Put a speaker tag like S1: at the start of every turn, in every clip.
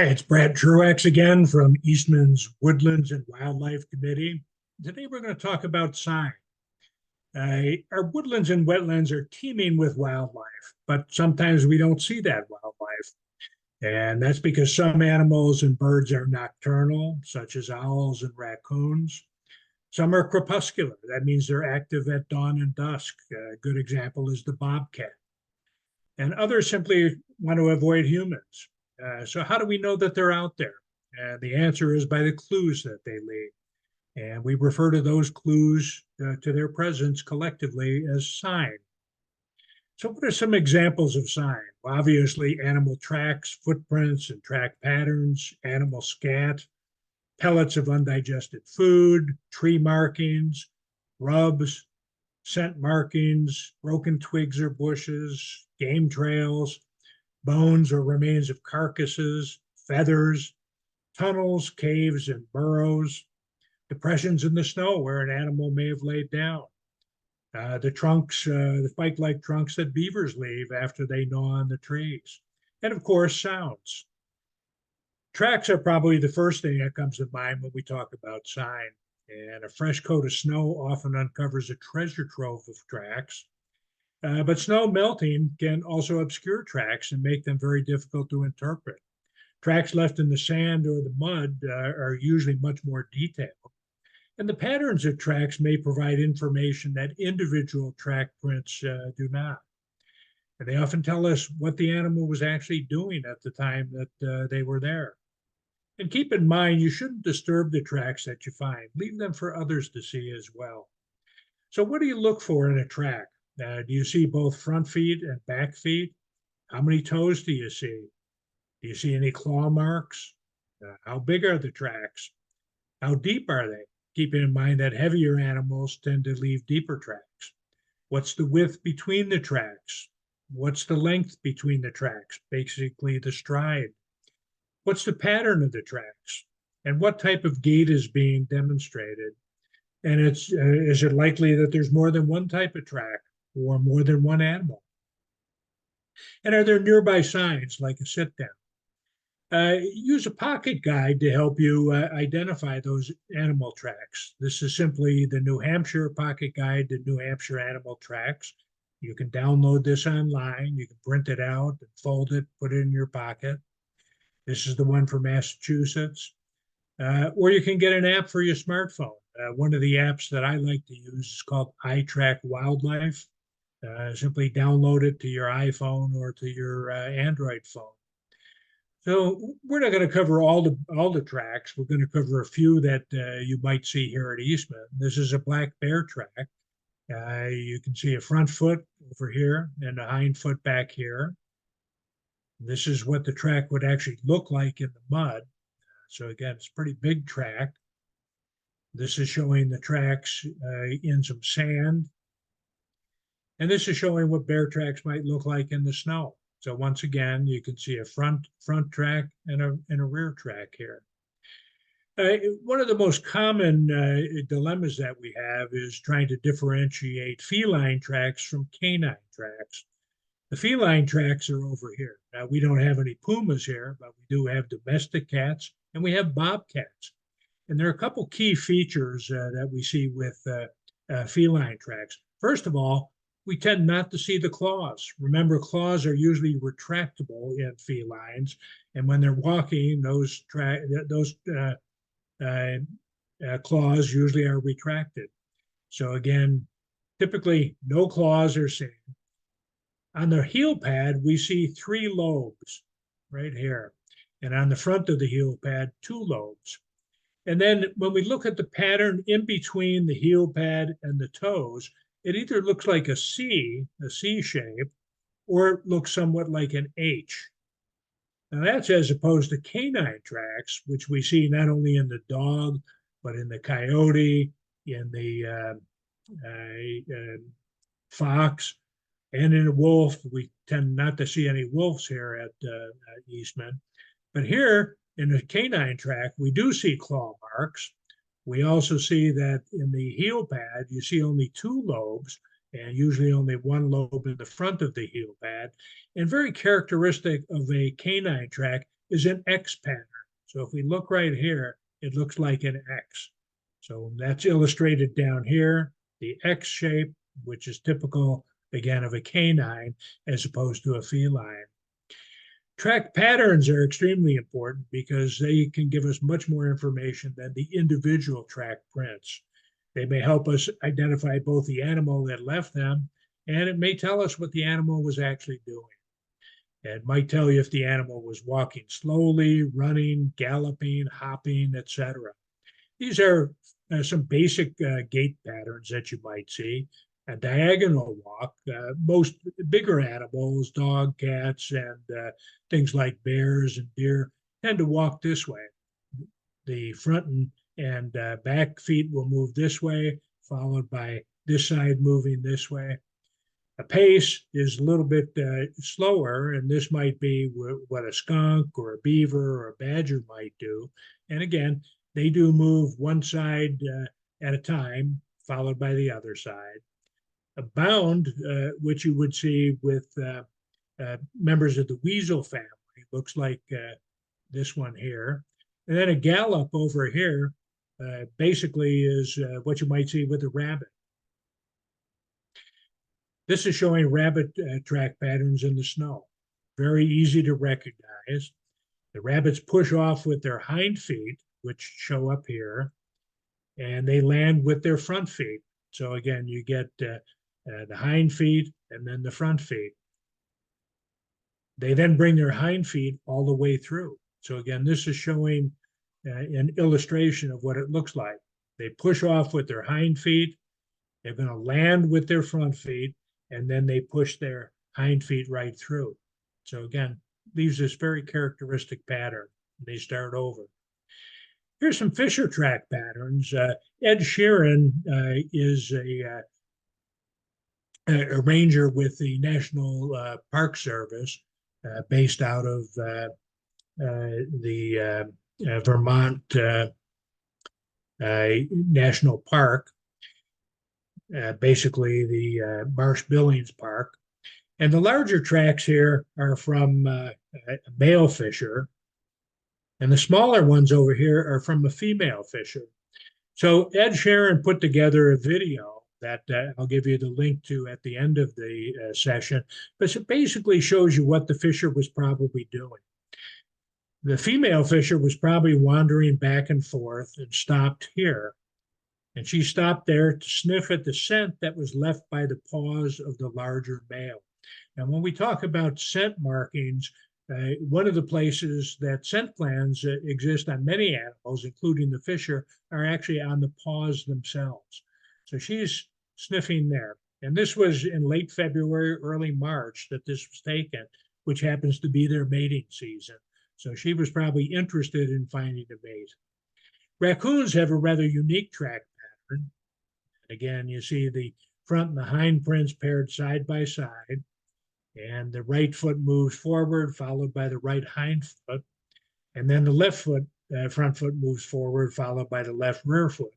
S1: Hi, it's Brad Truax again from Eastman's Woodlands and Wildlife Committee. Today we're going to talk about sign. Our woodlands and wetlands are teeming with wildlife, but sometimes we don't see that wildlife. And that's because some animals and birds are nocturnal, such as owls and raccoons. Some are crepuscular. That means they're active at dawn and dusk. A good example is the bobcat. And others simply want to avoid humans. So how do we know that they're out there? The answer is by the clues that they leave. And we refer to those clues to their presence collectively as sign. So what are some examples of sign? Well, obviously, animal tracks, footprints, and track patterns, animal scat, pellets of undigested food, tree markings, rubs, scent markings, broken twigs or bushes, game trails, bones or remains of carcasses, feathers, tunnels, caves, and burrows, depressions in the snow where an animal may have laid down, the spike-like trunks that beavers leave after they gnaw on the trees, and of course, sounds. Tracks are probably the first thing that comes to mind when we talk about sign. And a fresh coat of snow often uncovers a treasure trove of tracks. But snow melting can also obscure tracks and make them very difficult to interpret. Tracks left in the sand or the mud are usually much more detailed. And the patterns of tracks may provide information that individual track prints do not. And they often tell us what the animal was actually doing at the time that they were there. And keep in mind, you shouldn't disturb the tracks that you find. Leave them for others to see as well. So what do you look for in a track? Do you see both front feet and back feet? How many toes do you see? Do you see any claw marks? How big are the tracks? How deep are they? Keeping in mind that heavier animals tend to leave deeper tracks. What's the width between the tracks? What's the length between the tracks? Basically, the stride. What's the pattern of the tracks? And what type of gait is being demonstrated? And is it likely that there's more than one type of track or more than one animal? And are there nearby signs like a sit down? Use a pocket guide to help you identify those animal tracks. This is simply the New Hampshire Pocket Guide to New Hampshire Animal Tracks. You can download this online. You can print it out and fold it, put it in your pocket. This is the one for Massachusetts. Or you can get an app for your smartphone. One of the apps that I like to use is called iTrack Wildlife. Simply download it to your iPhone or to your Android phone. So we're not going to cover all the tracks. We're going to cover a few that you might see here at Eastman. This is a black bear track. You can see a front foot over here and a hind foot back here. This is what the track would actually look like in the mud. So again, it's a pretty big track. This is showing the tracks in some sand. And this is showing what bear tracks might look like in the snow. So once again, you can see a front track and a rear track here. One of the most common dilemmas that we have is trying to differentiate feline tracks from canine tracks. The feline tracks are over here. Now, we don't have any pumas here, but we do have domestic cats and we have bobcats. And there are a couple key features that we see with feline tracks. First of all, we tend not to see the claws. Remember, claws are usually retractable in felines, and when they're walking, those claws usually are retracted. So again, typically no claws are seen. On the heel pad, we see 3 lobes right here, and on the front of the heel pad, 2 lobes. And then when we look at the pattern in between the heel pad and the toes, it either looks like a C shape, or it looks somewhat like an H. Now that's as opposed to canine tracks, which we see not only in the dog, but in the coyote, in the fox, and in a wolf. We tend not to see any wolves here at Eastman. But here in the canine track, we do see claw marks. We also see that in the heel pad, you see only 2 lobes, and usually only 1 lobe in the front of the heel pad. And very characteristic of a canine track, is an X pattern. So if we look right here, it looks like an X. So that's illustrated down here, the X shape, which is typical, again, of a canine as opposed to a feline. Track patterns are extremely important because they can give us much more information than the individual track prints. They may help us identify both the animal that left them, and it may tell us what the animal was actually doing. It might tell you if the animal was walking slowly, running, galloping, hopping, etc. These are some basic gait patterns that you might see. A diagonal walk, most bigger animals, dog, cats, and things like bears and deer tend to walk this way. The front and back feet will move this way, followed by this side moving this way. A pace is a little bit slower, and this might be what a skunk or a beaver or a badger might do. And again, they do move one side at a time, followed by the other side. A bound, which you would see with members of the weasel family, looks like this one here. And then a gallop over here basically is what you might see with a rabbit. This is showing rabbit track patterns in the snow. Very easy to recognize. The rabbits push off with their hind feet, which show up here, and they land with their front feet. So again, you get the hind feet and then the front feet. They then bring their hind feet all the way through. So again, this is showing an illustration of what it looks like. They push off with their hind feet. They're going to land with their front feet, and then they push their hind feet right through. So again, leaves this very characteristic pattern. They start over. Here's some Fisher track patterns. Ed Sheeran is a ranger with the National Park Service based out of the Vermont National Park, basically the Marsh Billings Park. And the larger tracks here are from male fisher, and the smaller ones over here are from a female fisher. So Ed Sheeran put together a video that I'll give you the link to at the end of the session, but it basically shows you what the fisher was probably doing. The female fisher was probably wandering back and forth and stopped here. And she stopped there to sniff at the scent that was left by the paws of the larger male. Now, when we talk about scent markings, one of the places that scent glands exist on many animals, including the fisher, are actually on the paws themselves. So she's sniffing there. And this was in late February, early March that this was taken, which happens to be their mating season. So she was probably interested in finding a mate. Raccoons have a rather unique track pattern. Again, you see the front and the hind prints paired side by side, and the right foot moves forward, followed by the right hind foot, and then the left foot, front foot moves forward, followed by the left rear foot.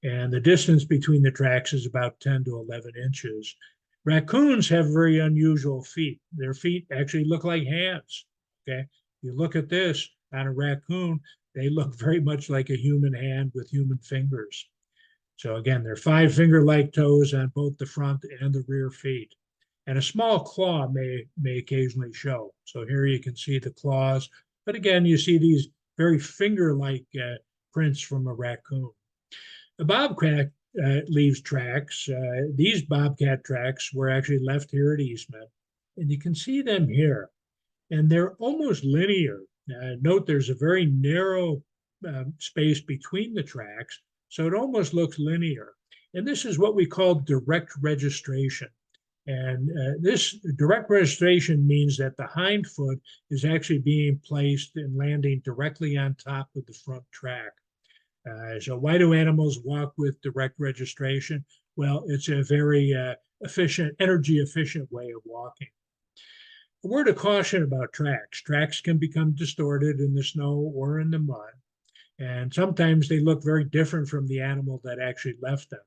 S1: And the distance between the tracks is about 10 to 11 inches. Raccoons have very unusual feet. Their feet actually look like hands. Okay, you look at this on a raccoon, they look very much like a human hand with human fingers. So again, they're 5-finger-like toes on both the front and the rear feet. And a small claw may occasionally show. So here you can see the claws. But again, you see these very finger-like prints from a raccoon. The bobcat leaves tracks. These bobcat tracks were actually left here at Eastman. And you can see them here. And they're almost linear. Note there's a very narrow space between the tracks, so it almost looks linear. And this is what we call direct registration. And this direct registration means that the hind foot is actually being placed and landing directly on top of the front track. So why do animals walk with direct registration? Well, it's a very efficient, energy efficient way of walking. A word of caution about tracks. Tracks can become distorted in the snow or in the mud, and sometimes they look very different from the animal that actually left them.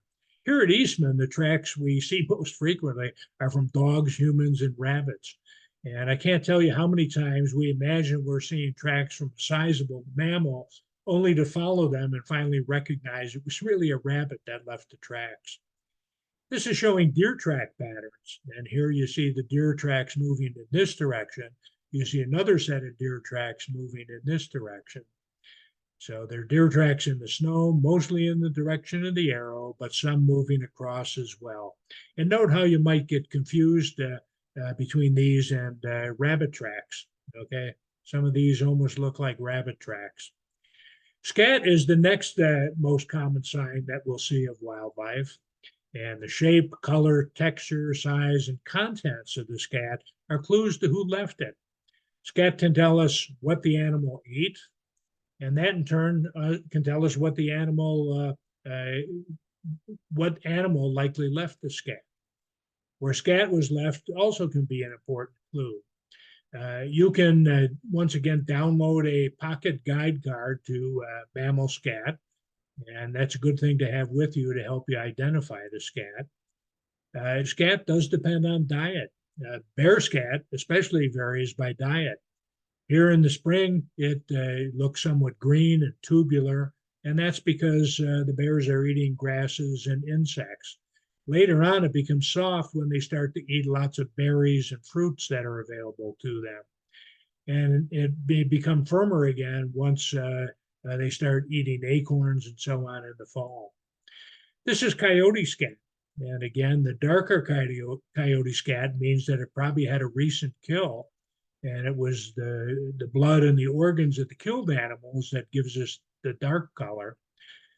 S1: Here at Eastman, the tracks we see most frequently are from dogs, humans, and rabbits. And I can't tell you how many times we imagine we're seeing tracks from a sizable mammal only to follow them and finally recognize it was really a rabbit that left the tracks. This is showing deer track patterns. And here you see the deer tracks moving in this direction. You see another set of deer tracks moving in this direction. So there are deer tracks in the snow, mostly in the direction of the arrow, but some moving across as well. And note how you might get confused between these and rabbit tracks. Okay, some of these almost look like rabbit tracks. Scat is the next most common sign that we'll see of wildlife. And the shape, color, texture, size, and contents of the scat are clues to who left it. Scat can tell us what the animal ate, and that in turn can tell us what animal likely left the scat. Where scat was left also can be an important clue. You can once again download a pocket guide card to mammal scat, and that's a good thing to have with you to help you identify the scat. Scat does depend on diet. Bear scat especially varies by diet. Here in the spring, it looks somewhat green and tubular, and that's because the bears are eating grasses and insects. Later on, it becomes soft when they start to eat lots of berries and fruits that are available to them. And it may become firmer again once they start eating acorns and so on in the fall. This is coyote scat. And again, the darker coyote scat means that it probably had a recent kill, and it was the blood and the organs of the killed animals that gives us the dark color.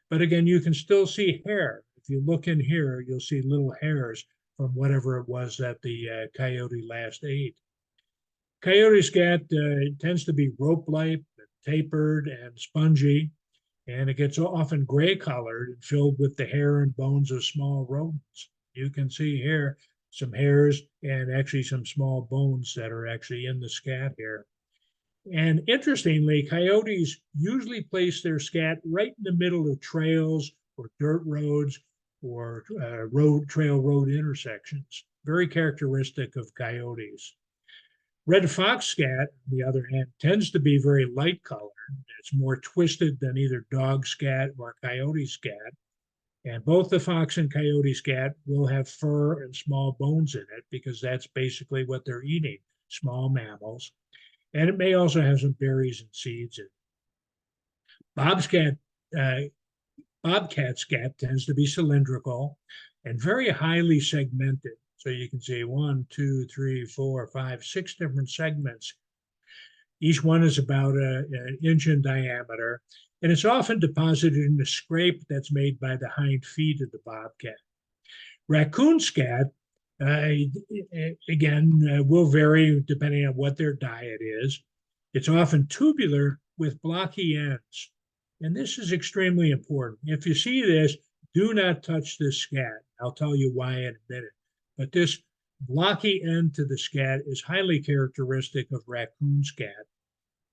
S1: But again, you can still see hair. If you look in here, you'll see little hairs from whatever it was that the coyote last ate. Coyote scat tends to be rope-like, tapered, and spongy, and it gets often gray colored and filled with the hair and bones of small rodents. You can see here some hairs and actually some small bones that are actually in the scat here. And interestingly, coyotes usually place their scat right in the middle of trails or dirt roads or trail road intersections. Very characteristic of coyotes. Red fox scat, on the other hand, tends to be very light colored. It's more twisted than either dog scat or coyote scat. And both the fox and coyote scat will have fur and small bones in it because that's basically what they're eating, small mammals. And it may also have some berries and seeds in it. Bobscat, uh, bobcat scat tends to be cylindrical and very highly segmented. So you can see 1, 2, 3, 4, 5, 6 different segments. Each one is about an inch in diameter, and it's often deposited in the scrape that's made by the hind feet of the bobcat. Raccoon scat, again, will vary depending on what their diet is. It's often tubular with blocky ends. And this is extremely important. If you see this, do not touch this scat. I'll tell you why in a minute. But this blocky end to the scat is highly characteristic of raccoon scat.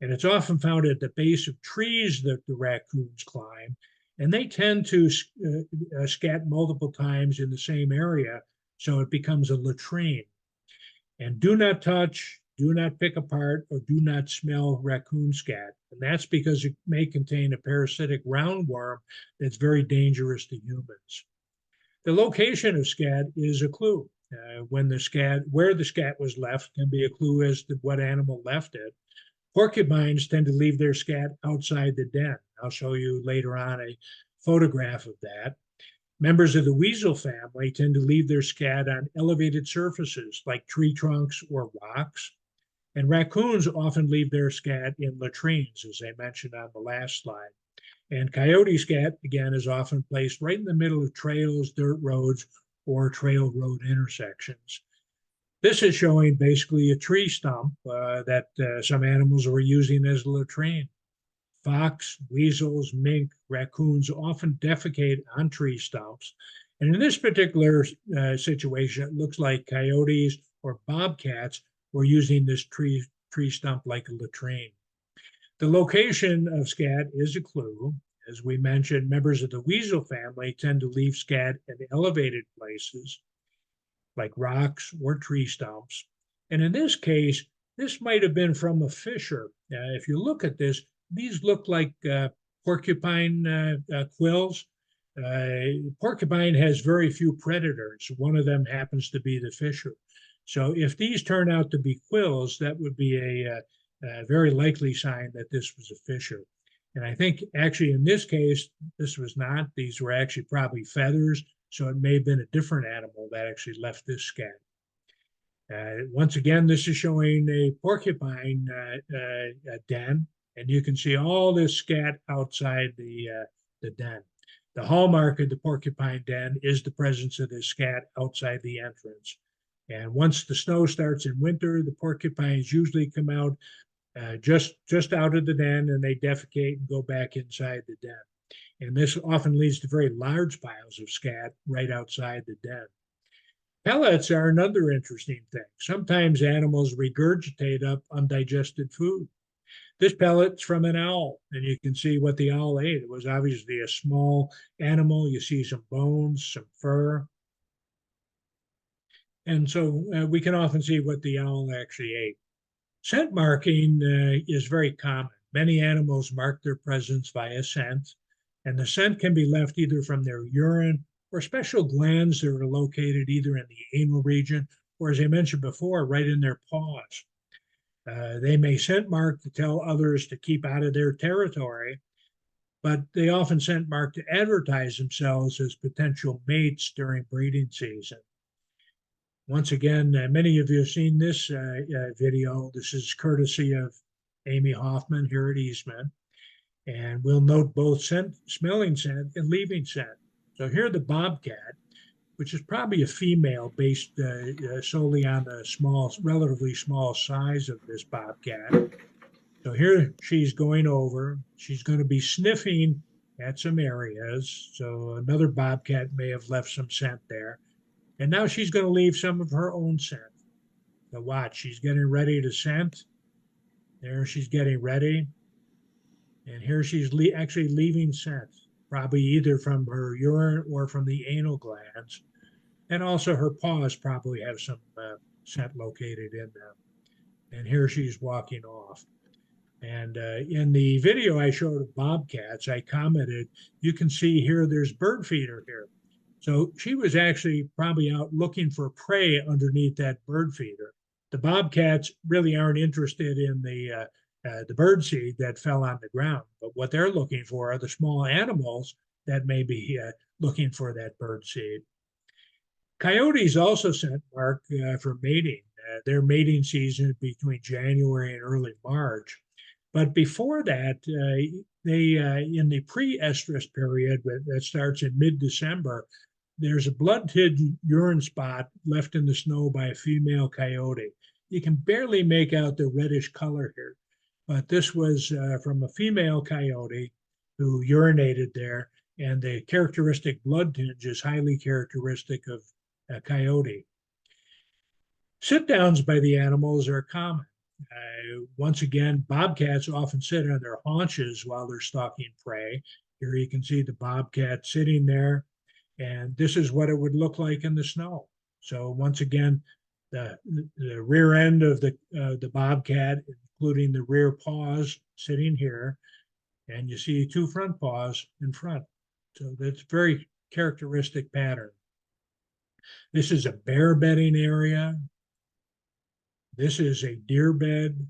S1: And it's often found at the base of trees that the raccoons climb. And they tend to scat multiple times in the same area, so it becomes a latrine. And do not touch, do not pick apart, or do not smell raccoon scat. And that's because it may contain a parasitic roundworm that's very dangerous to humans. The location of scat is a clue. Where the scat was left can be a clue as to what animal left it. Porcupines tend to leave their scat outside the den. I'll show you later on a photograph of that. Members of the weasel family tend to leave their scat on elevated surfaces like tree trunks or rocks. And raccoons often leave their scat in latrines, as I mentioned on the last slide. And coyote scat, again, is often placed right in the middle of trails, dirt roads, or trail road intersections. This is showing basically a tree stump that some animals were using as a latrine. Fox, weasels, mink, raccoons often defecate on tree stumps. And in this particular situation, it looks like coyotes or bobcats were using this tree stump like a latrine. The location of scat is a clue. As we mentioned, members of the weasel family tend to leave scat in elevated places like rocks or tree stumps. And in this case, this might have been from a fisher. If you look at this, these look like porcupine quills. Porcupine has very few predators. One of them happens to be the fisher. So if these turn out to be quills, that would be a very likely sign that this was a fisher. And I think actually in this case, this was not. These were actually probably feathers. So it may have been a different animal that actually left this scat. Once again, this is showing a porcupine den, and you can see all this scat outside the den. The hallmark of the porcupine den is the presence of this scat outside the entrance. And once the snow starts in winter, the porcupines usually come out just out of the den, and they defecate and go back inside the den. And this often leads to very large piles of scat right outside the den. Pellets are another interesting thing. Sometimes animals regurgitate up undigested food. This pellet's from an owl, and you can see what the owl ate. It was obviously a small animal. You see some bones, some fur. And so we can often see what the owl actually ate. Scent marking is very common. Many animals mark their presence via scent, and the scent can be left either from their urine or special glands that are located either in the anal region or, as I mentioned before, right in their paws. They may scent mark to tell others to keep out of their territory, but they often scent mark to advertise themselves as potential mates during breeding season. Once again, many of you have seen this video. This is courtesy of Amy Hoffman here at Eastman. And we'll note both scent, smelling scent and leaving scent. So here the bobcat, which is probably a female based solely on the small, relatively small size of this bobcat. So here she's going over. She's going to be sniffing at some areas. So another bobcat may have left some scent there. And now she's going to leave some of her own scent. So watch, she's getting ready to scent. There she's getting ready. And here she's actually leaving scent, probably either from her urine or from the anal glands. And also her paws probably have some scent located in them. And here she's walking off. And in the video I showed of bobcats, I commented, you can see here there's bird feeder here. So she was actually probably out looking for prey underneath that bird feeder. The bobcats really aren't interested in the bird seed that fell on the ground, but what they're looking for are the small animals that may be looking for that bird seed. Coyotes also scent mark for mating. Their mating season is between January and early March. But before that, they in the pre-estrus period that starts in mid-December, there's a blood-tinted urine spot left in the snow by a female coyote. You can barely make out the reddish color here, but this was from a female coyote who urinated there, and the characteristic blood tinge is highly characteristic of a coyote. Sit-downs by the animals are common. Once again, bobcats often sit on their haunches while they're stalking prey. Here you can see the bobcat sitting there, and this is what it would look like in the snow. So once again, the rear end of the bobcat, including the rear paws sitting here, and you see two front paws in front. So that's very characteristic pattern. This is a bear bedding area. This is a deer bed.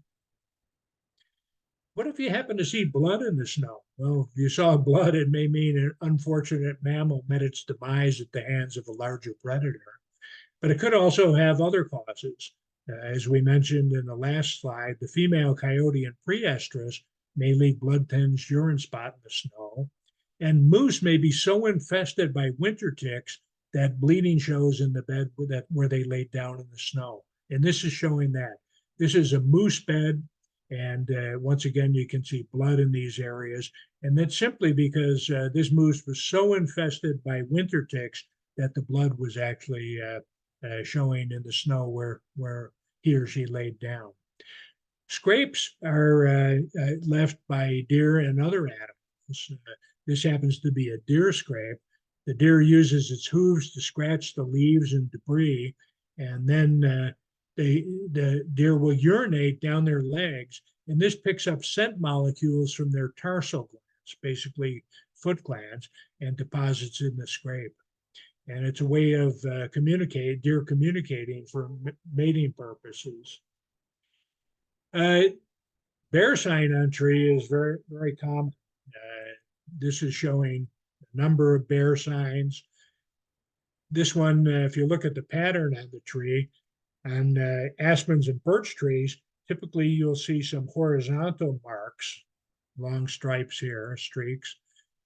S1: What if you happen to see blood in the snow? Well, if you saw blood, it may mean an unfortunate mammal met its demise at the hands of a larger predator. But it could also have other causes. As we mentioned in the last slide, the female coyote in pre-estrus may leave blood-tinged urine spot in the snow. And moose may be so infested by winter ticks that bleeding shows in the bed where they laid down in the snow. And this is showing that. This is a moose bed. And once again, you can see blood in these areas. And that's simply because this moose was so infested by winter ticks that the blood was actually showing in the snow where he or she laid down. Scrapes are left by deer and other animals. This happens to be a deer scrape. The deer uses its hooves to scratch the leaves and debris, and then the deer will urinate down their legs, and this picks up scent molecules from their tarsal glands, basically foot glands, and deposits in the scrape. And it's a way of deer communicating for mating purposes. Uh, Bear sign on tree is very, very common. This is showing a number of bear signs. This one, if you look at the pattern on the tree, on aspens and birch trees, typically you'll see some horizontal marks, long stripes here, streaks,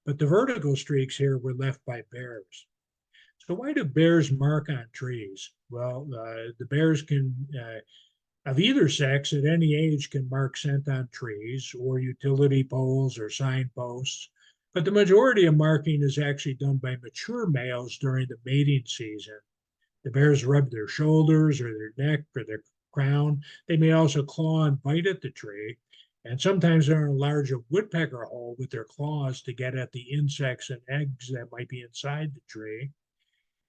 S1: but the vertical streaks here were left by bears. So why do bears mark on trees? Well, the bears can of either sex at any age can mark scent on trees or utility poles or signposts, but the majority of marking is actually done by mature males during the mating season. The bears rub their shoulders or their neck or their crown. They may also claw and bite at the tree, and sometimes they'll enlarge a woodpecker hole with their claws to get at the insects and eggs that might be inside the tree.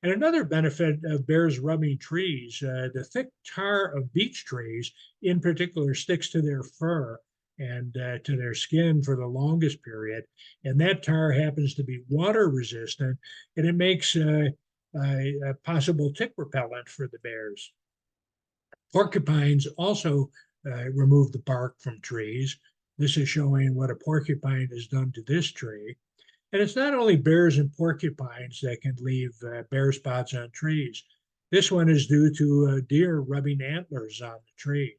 S1: And another benefit of bears rubbing trees, the thick tar of beech trees in particular sticks to their fur and to their skin for the longest period. And that tar happens to be water resistant, and it makes a possible tick repellent for the bears. Porcupines also remove the bark from trees. This is showing what a porcupine has done to this tree. And it's not only bears and porcupines that can leave bare spots on trees. This one is due to deer rubbing antlers on the tree.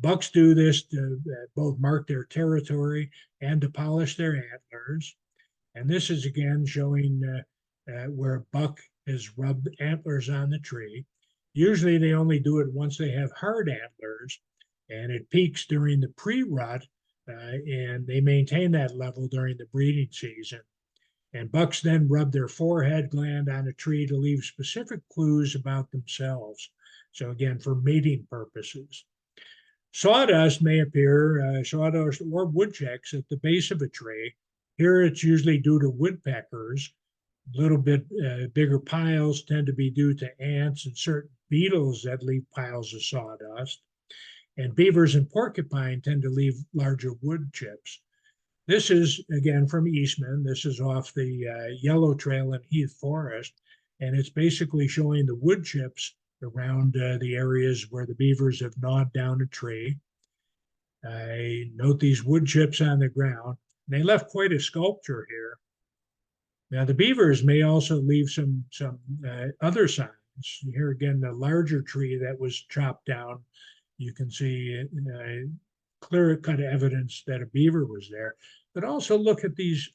S1: Bucks do this to both mark their territory and to polish their antlers. And this is again showing where a buck has rubbed antlers on the tree. Usually they only do it once they have hard antlers, and it peaks during the pre-rut, and they maintain that level during the breeding season. And bucks then rub their forehead gland on a tree to leave specific clues about themselves. So again, for mating purposes. Sawdust may appear, sawdust or woodchucks at the base of a tree. Here it's usually due to woodpeckers. A little bit bigger piles tend to be due to ants and certain beetles that leave piles of sawdust. And beavers and porcupine tend to leave larger wood chips. This is, again, from Eastman. This is off the Yellow Trail in Heath Forest, and it's basically showing the wood chips around the areas where the beavers have gnawed down a tree. I note these wood chips on the ground. They left quite a sculpture here. Now, the beavers may also leave some other signs. Here again, the larger tree that was chopped down, you can see clear-cut evidence that a beaver was there. But also look at these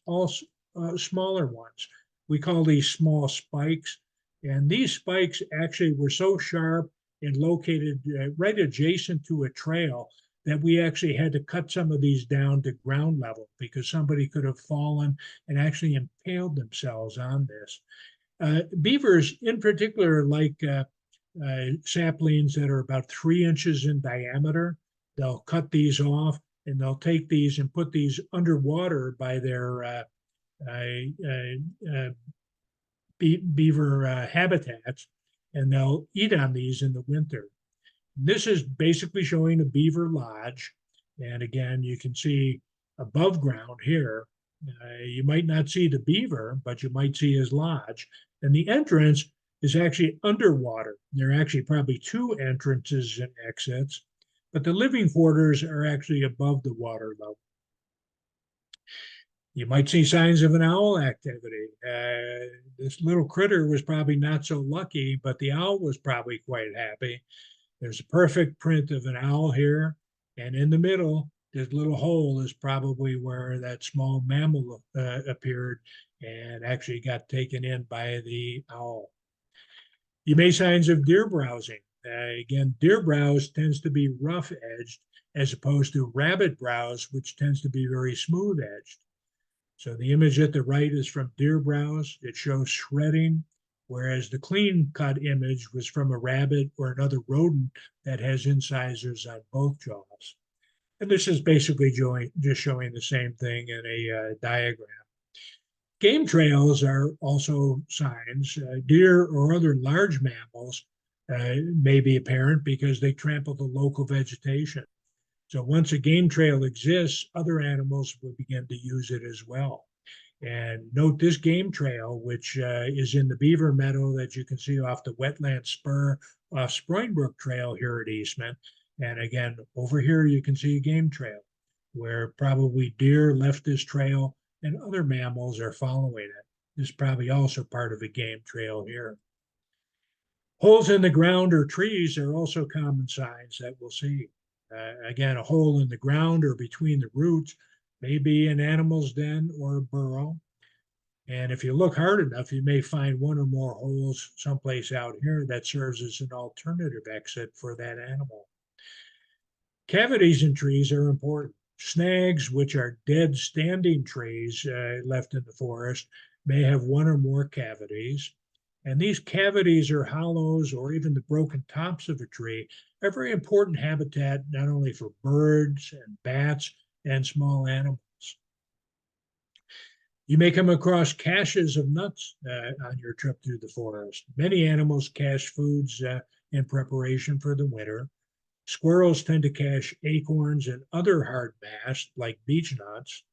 S1: smaller ones. We call these small spikes. And these spikes actually were so sharp and located right adjacent to a trail that we actually had to cut some of these down to ground level because somebody could have fallen and actually impaled themselves on this. Beavers in particular like saplings that are about 3 inches in diameter. They'll cut these off and they'll take these and put these underwater by their beaver habitats, and they'll eat on these in the winter. This is basically showing a beaver lodge. And again, you can see above ground here, you might not see the beaver, but you might see his lodge. And the entrance is actually underwater. There are actually probably 2 entrances and exits, but the living quarters are actually above the water level. You might see signs of an owl activity. This little critter was probably not so lucky, but the owl was probably quite happy. There's a perfect print of an owl here, and in the middle, this little hole is probably where that small mammal appeared and actually got taken in by the owl. You may see signs of deer browsing. Again, deer browse tends to be rough edged as opposed to rabbit browse, which tends to be very smooth edged. So the image at the right is from deer browse. It shows shredding, whereas the clean cut image was from a rabbit or another rodent that has incisors on both jaws. And this is basically just showing the same thing in a diagram. Game trails are also signs. Deer or other large mammals may be apparent because they trample the local vegetation. So once a game trail exists, other animals will begin to use it as well. And note this game trail, which is in the beaver meadow that you can see off the wetland spur off Sproinbrook Trail here at Eastman. And again, over here you can see a game trail where probably deer left this trail and other mammals are following it. This is probably also part of a game trail here. Holes in the ground or trees are also common signs that we'll see. Again, a hole in the ground or between the roots may be an animal's den or a burrow. And if you look hard enough, you may find one or more holes someplace out here that serves as an alternative exit for that animal. Cavities in trees are important. Snags, which are dead standing trees left in the forest, may have one or more cavities. And these cavities or hollows or even the broken tops of a tree are very important habitat not only for birds and bats and small animals. You may come across caches of nuts on your trip through the forest. Many animals cache foods in preparation for the winter. Squirrels tend to cache acorns and other hard mast like beech nuts.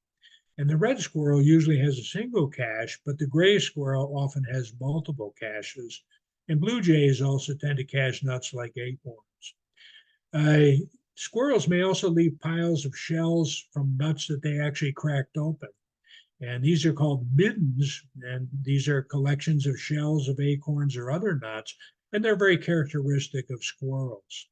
S1: And the red squirrel usually has a single cache, but the gray squirrel often has multiple caches. And blue jays also tend to cache nuts like acorns. Squirrels may also leave piles of shells from nuts that they actually cracked open. And these are called middens, and these are collections of shells of acorns or other nuts, and they're very characteristic of squirrels.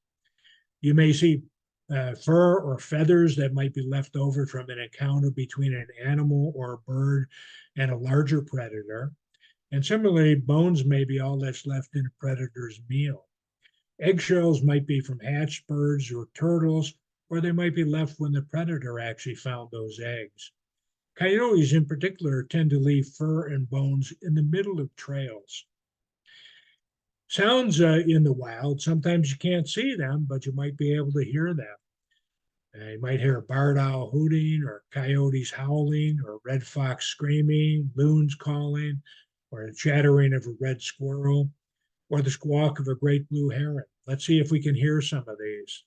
S1: You may see fur or feathers that might be left over from an encounter between an animal or a bird and a larger predator. And similarly, bones may be all that's left in a predator's meal. Eggshells might be from hatched birds or turtles, or they might be left when the predator actually found those eggs. Coyotes in particular tend to leave fur and bones in the middle of trails. Sounds in the wild, sometimes you can't see them, but you might be able to hear them. You might hear a barred owl hooting, or coyotes howling, or a red fox screaming, loons calling, or the chattering of a red squirrel, or the squawk of a great blue heron. Let's see if we can hear some of these.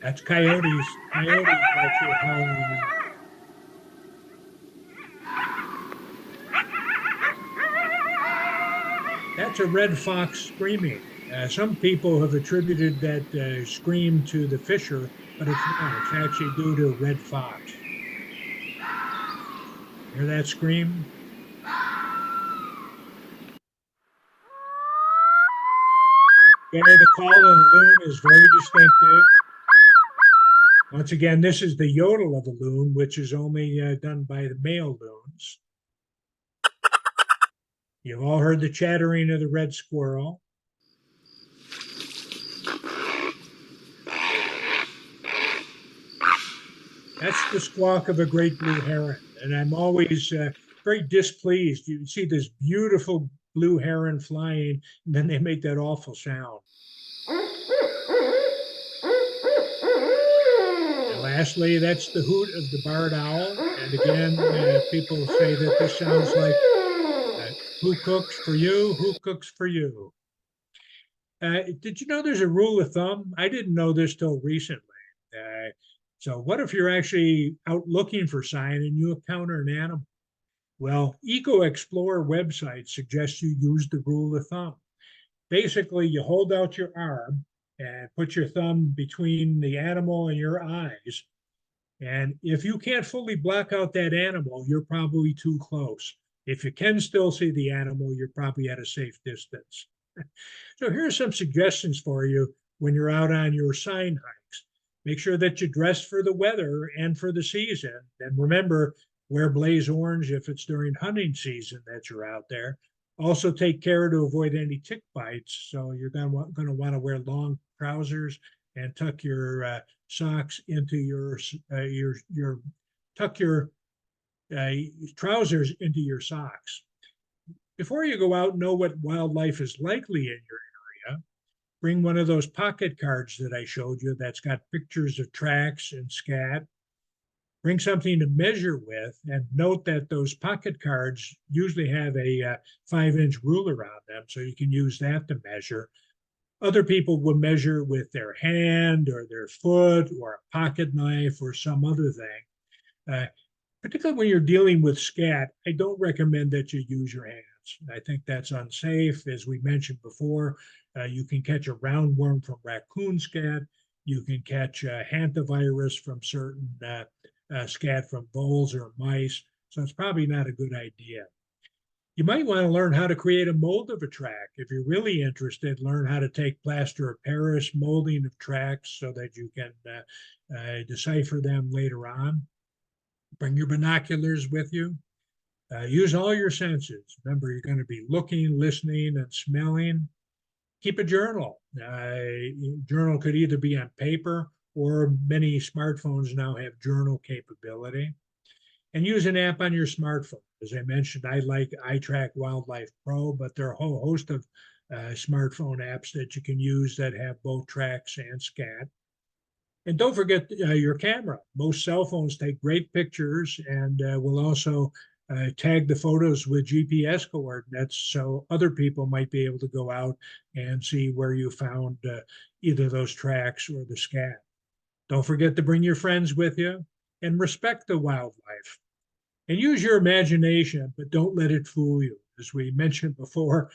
S1: That's coyotes. Coyotes actually howling. That's a red fox screaming. Some people have attributed that scream to the fisher, but it's not. It's actually due to a red fox. Hear that scream? Yeah, the call of the loon is very distinctive. Once again, this is the yodel of a loon, which is only done by the male loons. You've all heard the chattering of the red squirrel. That's the squawk of a great blue heron. And I'm always very displeased. You see this beautiful blue heron flying, and then they make that awful sound. And lastly, that's the hoot of the barred owl. And again, people say that this sounds like who cooks for you? Who cooks for you? Did you know there's a rule of thumb? I didn't know this till recently. So what if you're actually out looking for sign and you encounter an animal? Well, Eco Explorer website suggests you use the rule of thumb. Basically, you hold out your arm and put your thumb between the animal and your eyes. And if you can't fully block out that animal, you're probably too close. If you can still see the animal, you're probably at a safe distance. So here are some suggestions for you when you're out on your sign hikes. Make sure that you dress for the weather and for the season. And remember, wear blaze orange if it's during hunting season that you're out there. Also take care to avoid any tick bites. So you're going to want to wear long trousers and tuck your socks into your tuck your trousers into your socks. Before you go out, know what wildlife is likely in your area. Bring one of those pocket cards that I showed you that's got pictures of tracks and scat. Bring something to measure with, and note that those pocket cards usually have a 5-inch ruler on them, so you can use that to measure. Other people will measure with their hand or their foot or a pocket knife or some other thing. Particularly when you're dealing with scat, I don't recommend that you use your hands. I think that's unsafe. As we mentioned before, you can catch a roundworm from raccoon scat. You can catch hantavirus from certain scat from voles or mice. So it's probably not a good idea. You might want to learn how to create a mold of a track. If you're really interested, learn how to take plaster of Paris molding of tracks so that you can decipher them later on. Bring your binoculars with you. Use all your senses. Remember, you're going to be looking, listening, and smelling. Keep a journal. Journal could either be on paper, or many smartphones now have journal capability. And use an app on your smartphone. As I mentioned, I like iTrack Wildlife Pro, but there are a whole host of smartphone apps that you can use that have both tracks and scat. And don't forget your camera. Most cell phones take great pictures and will also tag the photos with GPS coordinates so other people might be able to go out and see where you found either those tracks or the scat. Don't forget to bring your friends with you and respect the wildlife. And use your imagination, but don't let it fool you. As we mentioned before,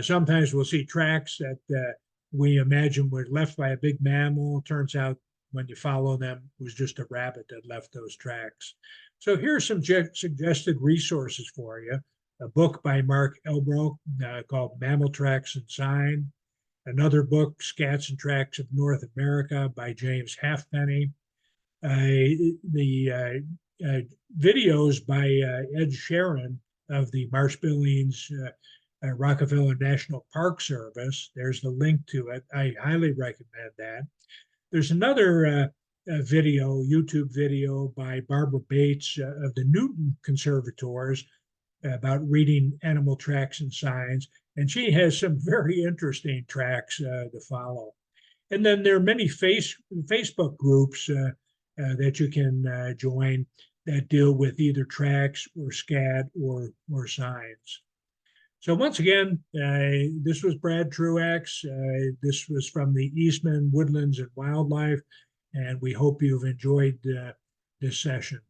S1: sometimes we'll see tracks that we imagine were left by a big mammal. Turns out when you follow them, it was just a rabbit that left those tracks. So here's some suggested resources for you. A book by Mark Elbrook called Mammal Tracks and Sign. Another book, Scats and Tracks of North America by James Halfpenny. The videos by Ed Sheeran of the Marsh Billings Rockefeller National Park Service. There's the link to it. I highly recommend that. There's another YouTube video by Barbara Bates of the Newton Conservators about reading animal tracks and signs. And she has some very interesting tracks to follow. And then there are many Facebook groups that you can join that deal with either tracks or scat or signs. So once again, this was Brad Truax. This was from the Eastman Woodlands and Wildlife, and we hope you've enjoyed this session.